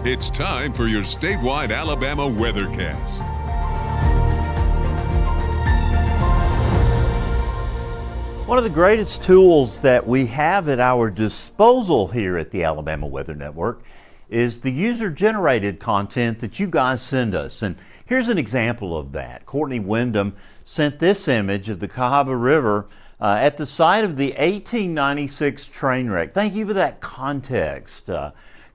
It's time for your statewide Alabama weathercast. One of the greatest tools that we have at our disposal here at the Alabama Weather Network is the user-generated content that you guys send us. And here's an example of that. Courtney Wyndham sent this image of the Cahaba River at the site of the 1896 train wreck. Thank you for that context,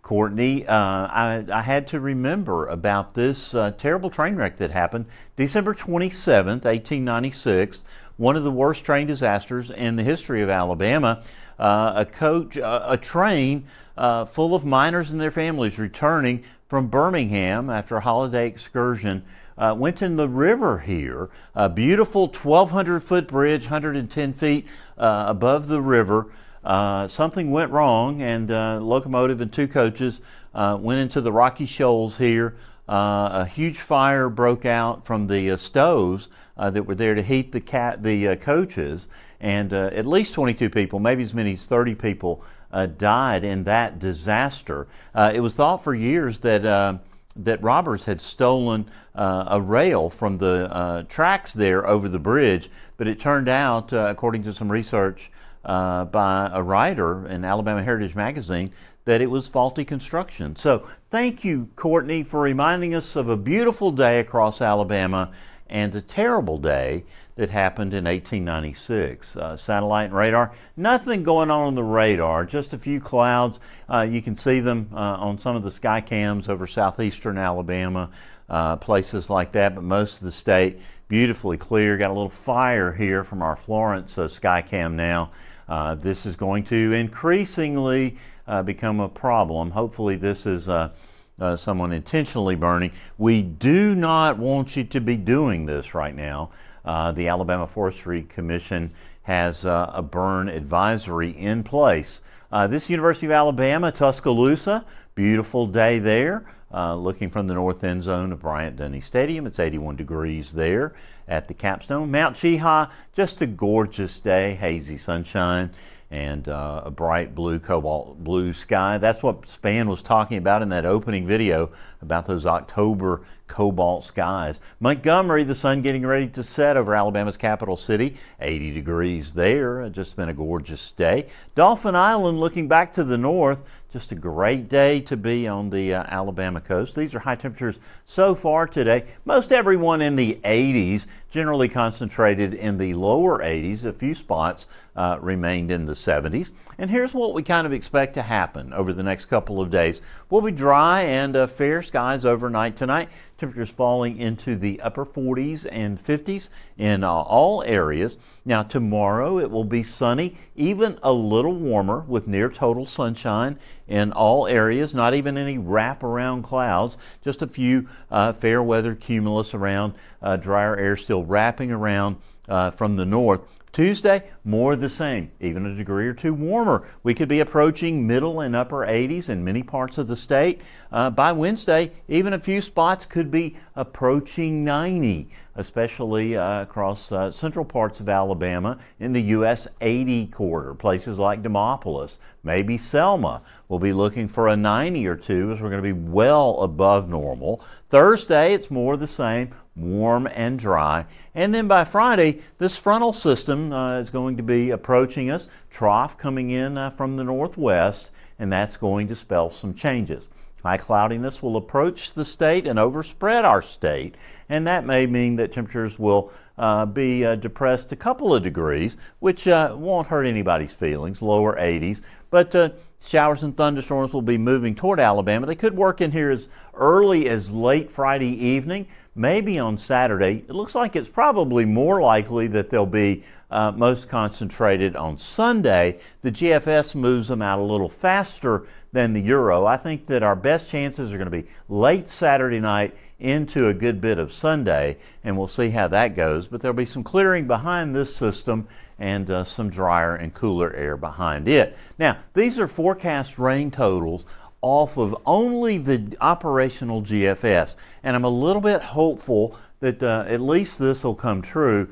Courtney. I had to remember about this terrible train wreck that happened December 27th, 1896. One of the worst train disasters in the history of Alabama. A train full of miners and their families returning from Birmingham after a holiday excursion went in the river here. A beautiful 1,200-foot bridge, 110 feet above the river. Something went wrong, and locomotive and two coaches went into the rocky shoals here. A huge fire broke out from the stoves that were there to heat the coaches, and at least 22 people, maybe as many as 30 people, died in that disaster. It was thought for years that robbers had stolen a rail from the tracks there over the bridge, but it turned out, according to some research by a writer in Alabama Heritage Magazine, that it was faulty construction. So thank you, Courtney, for reminding us of a beautiful day across Alabama and a terrible day that happened in 1896. Satellite and radar, nothing going on the radar, just a few clouds. You can see them on some of the sky cams over southeastern Alabama, places like that, but most of the state beautifully clear. Got a little fire here from our Florence sky cam now. This is going to increasingly become a problem. Hopefully this is someone intentionally burning. We do not want you to be doing this right now. The Alabama Forestry Commission has a burn advisory in place. This University of Alabama, Tuscaloosa, beautiful day there. Looking from the north end zone of Bryant-Denny Stadium. It's 81 degrees there at the capstone. Mount Cheaha, just a gorgeous day, hazy sunshine and a bright blue, cobalt blue sky. That's what Span was talking about in that opening video about those October cobalt skies. Montgomery, the sun getting ready to set over Alabama's capital city, 80 degrees there. Just been a gorgeous day. Dauphin Island, looking back to the north, just a great day to be on the Alabama coast. These are high temperatures so far today. Most everyone in the 80s, generally concentrated in the lower 80s. A few spots remained in the 70s. And here's what we kind of expect to happen over the next couple of days. We'll be dry and fair skies overnight tonight. Temperatures falling into the upper 40s and 50s in all areas. Now tomorrow it will be sunny, even a little warmer with near total sunshine in all areas, not even any wraparound clouds, just a few fair weather cumulus around, drier air still wrapping around from the north. Tuesday, more of the same, even a degree or two warmer. We could be approaching middle and upper 80s in many parts of the state. By Wednesday, even a few spots could be approaching 90, especially across central parts of Alabama in the US 80 corridor. Places like Demopolis, maybe Selma. We'll be looking for a 90 or two as we're going to be well above normal. Thursday, it's more of the same, warm and dry. And then by Friday, this frontal system is going to be approaching us, trough coming in from the northwest, and that's going to spell some changes. High cloudiness will approach the state and overspread our state, and that may mean that temperatures will be depressed a couple of degrees, which won't hurt anybody's feelings, lower 80s. But showers and thunderstorms will be moving toward Alabama. They could work in here as early as late Friday evening, maybe on Saturday. It looks like it's probably more likely that they'll be most concentrated on Sunday. The GFS moves them out a little faster than the Euro. I think that our best chances are going to be late Saturday night into a good bit of Sunday, and we'll see how that goes. But there'll be some clearing behind this system and some drier and cooler air behind it. Now, these are forecast rain totals off of only the operational GFS, and I'm a little bit hopeful that at least this will come true.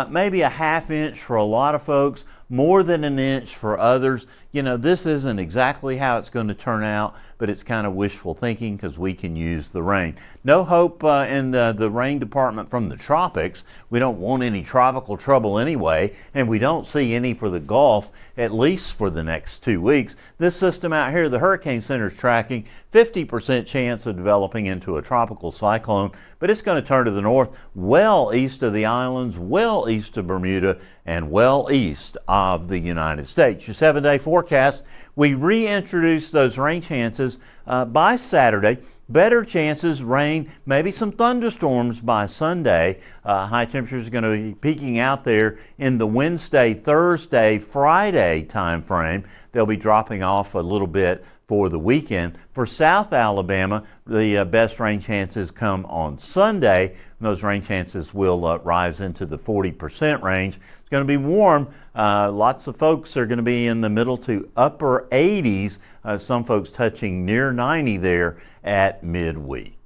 Maybe a half inch for a lot of folks, more than an inch for others. You know, this isn't exactly how it's going to turn out, but it's kind of wishful thinking because we can use the rain. No hope in the rain department from the tropics. We don't want any tropical trouble anyway, and we don't see any for the Gulf, at least for the next 2 weeks. This system out here, the Hurricane Center is tracking 50% chance of developing into a tropical cyclone, but it's going to turn to the north, well east of the islands, well east of Bermuda, and well east of the United States. Your 7-day forecast, we reintroduce those rain chances by Saturday. Better chances, rain, maybe some thunderstorms by Sunday. High temperatures are going to be peaking out there in the Wednesday, Thursday, Friday time frame. They'll be dropping off a little bit for the weekend. For South Alabama, the best rain chances come on Sunday. And those rain chances will rise into the 40% range. It's going to be warm. Lots of folks are going to be in the middle to upper 80s. Some folks touching near 90 there at midweek.